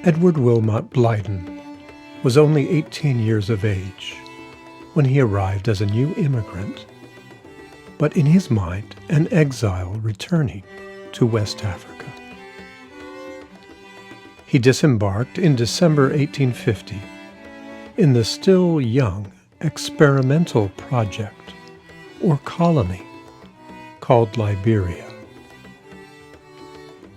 Edward Wilmot Blyden was only 18 years of age when he arrived as a new immigrant, but in his mind an exile returning to West Africa. He disembarked in December 1850 in the still young experimental project, or colony, called Liberia.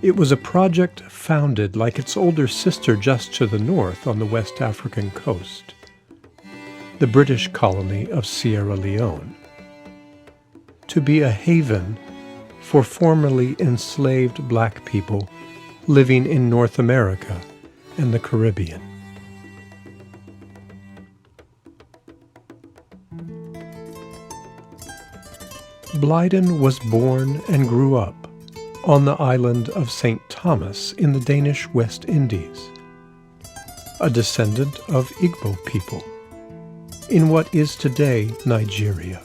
It was a project founded like its older sister just to the north on the West African coast, the British colony of Sierra Leone, to be a haven for formerly enslaved black people living in North America and the Caribbean. Blyden was born and grew up on the island of St. Thomas in the Danish West Indies, a descendant of Igbo people in what is today Nigeria,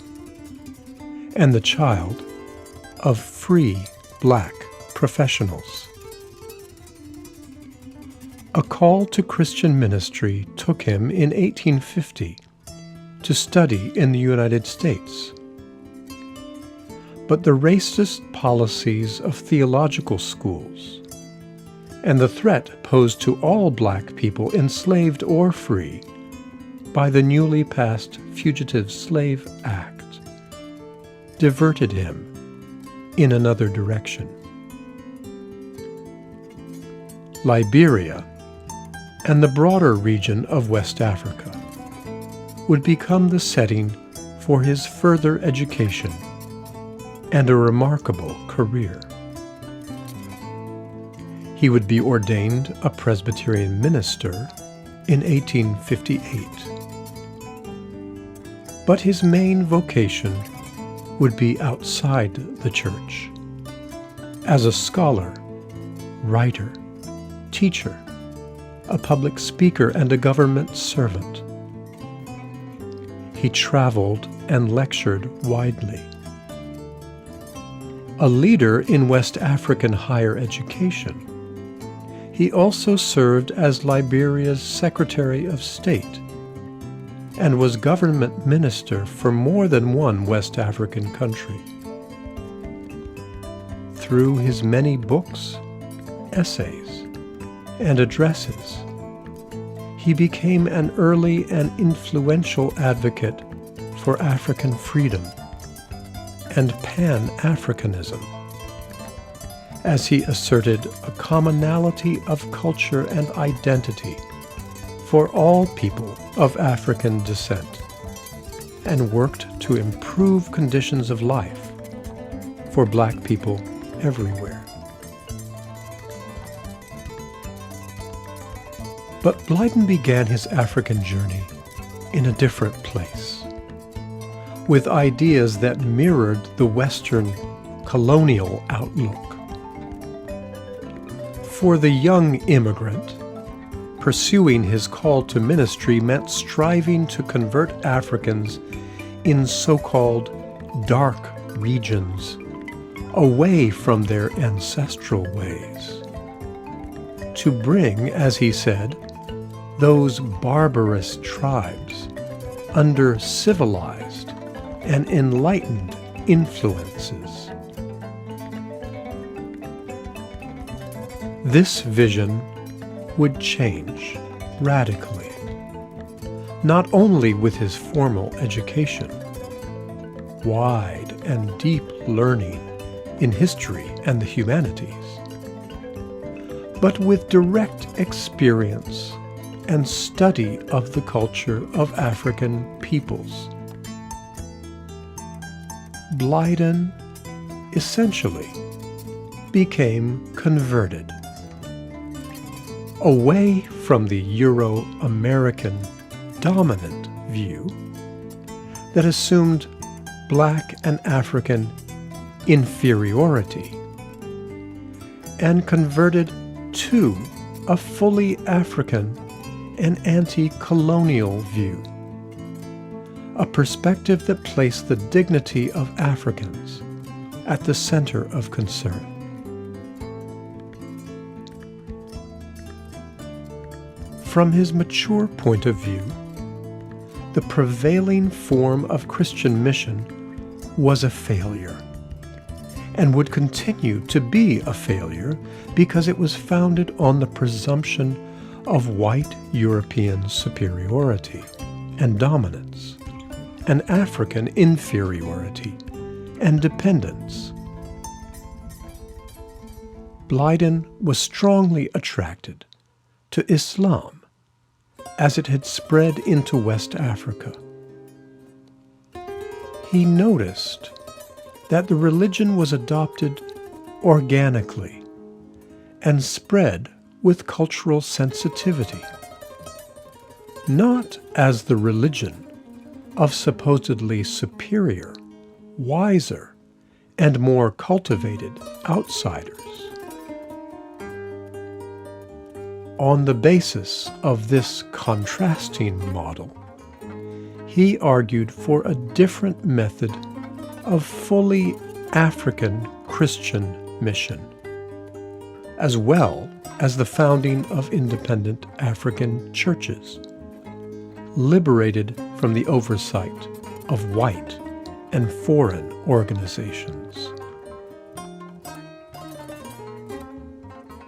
and the child of free black professionals. A call to Christian ministry took him in 1850 to study in the United States. But the racist policies of theological schools and the threat posed to all black people, enslaved or free, by the newly passed Fugitive Slave Act diverted him in another direction. Liberia and the broader region of West Africa would become the setting for his further education and a remarkable career. He would be ordained a Presbyterian minister in 1858. But his main vocation would be outside the church, as a scholar, writer, teacher, a public speaker, and a government servant. He traveled and lectured widely. A leader in West African higher education, he also served as Liberia's Secretary of State and was government minister for more than one West African country. Through his many books, essays, and addresses, he became an early and influential advocate for African freedom and Pan-Africanism, as he asserted a commonality of culture and identity for all people of African descent, and worked to improve conditions of life for black people everywhere. But Blyden began his African journey in a different place, with ideas that mirrored the Western colonial outlook. For the young immigrant, pursuing his call to ministry meant striving to convert Africans in so-called dark regions away from their ancestral ways, to bring, as he said, those barbarous tribes under civilized and enlightened influences. This vision would change radically, not only with his formal education, wide and deep learning in history and the humanities, but with direct experience and study of the culture of African peoples. Blyden essentially became converted away from the Euro-American dominant view that assumed black and African inferiority, and converted to a fully African and anti-colonial view, a perspective that placed the dignity of Africans at the center of concern. From his mature point of view, the prevailing form of Christian mission was a failure, and would continue to be a failure because it was founded on the presumption of white European superiority and dominance, and African inferiority and dependence. Blyden was strongly attracted to Islam as it had spread into West Africa. He noticed that the religion was adopted organically and spread with cultural sensitivity, not as the religion of supposedly superior, wiser, and more cultivated outsiders. On the basis of this contrasting model, he argued for a different method of fully African Christian mission, as well as the founding of independent African churches, liberated from the oversight of white and foreign organizations.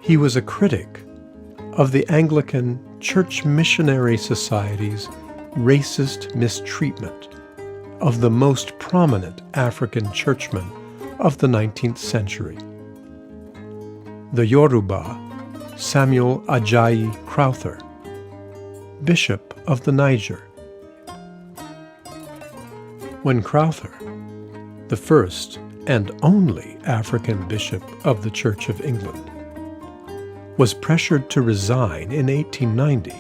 He was a critic of the Anglican Church Missionary Society's racist mistreatment of the most prominent African churchmen of the 19th century, the Yoruba Samuel Ajayi Crowther, Bishop of the Niger. When Crowther, the first and only African bishop of the Church of England, was pressured to resign in 1890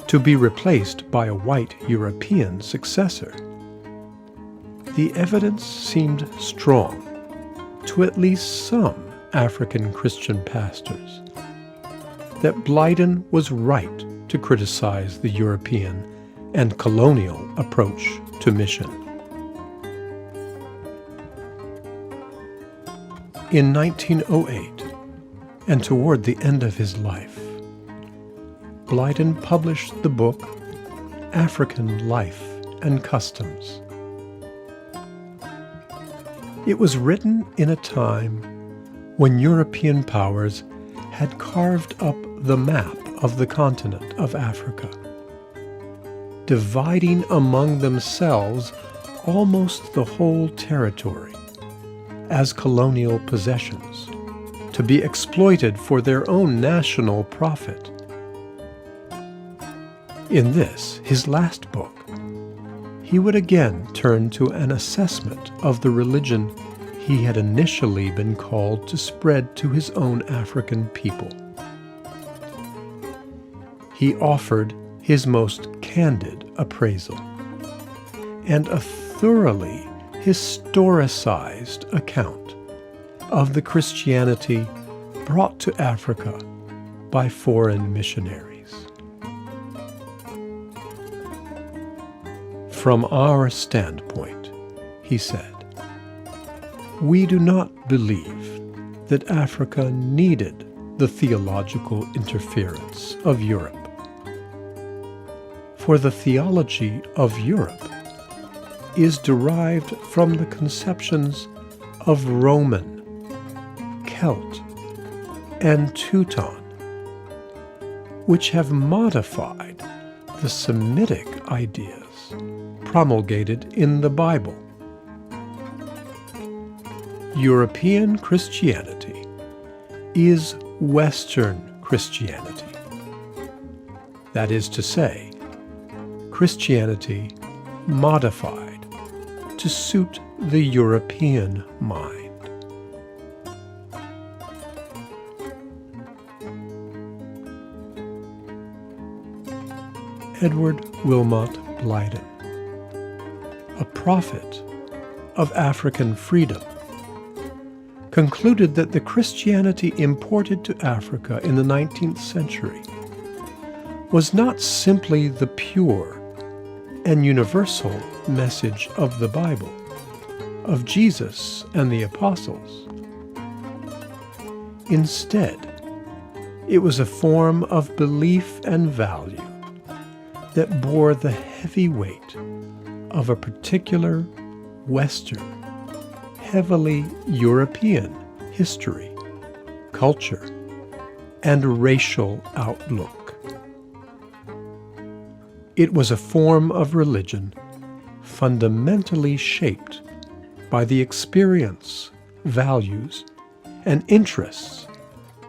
to be replaced by a white European successor, the evidence seemed strong to at least some African Christian pastors that Blyden was right to criticize the European and colonial approach to mission. In 1908, and toward the end of his life, Blyden published the book African Life and Customs. It was written in a time when European powers had carved up the map of the continent of Africa, dividing among themselves almost the whole territory as colonial possessions to be exploited for their own national profit. In this, his last book, he would again turn to an assessment of the religion he had initially been called to spread to his own African people. He offered his most candid appraisal and a thoroughly historicized account of the Christianity brought to Africa by foreign missionaries. From our standpoint, he said, we do not believe that Africa needed the theological interference of Europe. For the theology of Europe is derived from the conceptions of Roman, Celt, and Teuton, which have modified the Semitic ideas promulgated in the Bible. European Christianity is Western Christianity. That is to say, Christianity modified to suit the European mind. Edward Wilmot Blyden, a prophet of African freedom, concluded that the Christianity imported to Africa in the 19th century was not simply the pure and universal message of the Bible, of Jesus and the apostles. Instead, It was a form of belief and value that bore the heavy weight of a particular Western, heavily European history, culture, and racial outlook. It was a form of religion fundamentally shaped by the experience, values, and interests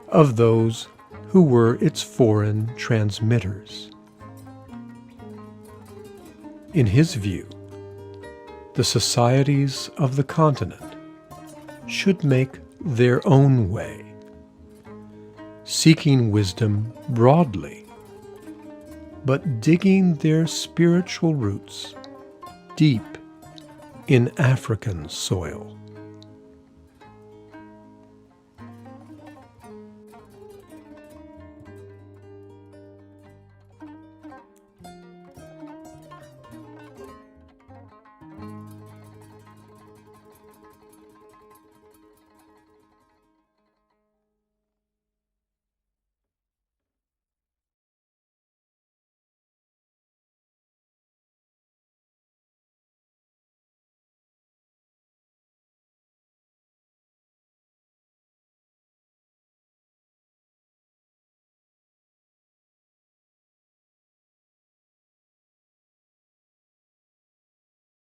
of those who were its foreign transmitters. In his view, the societies of the continent should make their own way, seeking wisdom broadly, but digging their spiritual roots deep in African soil.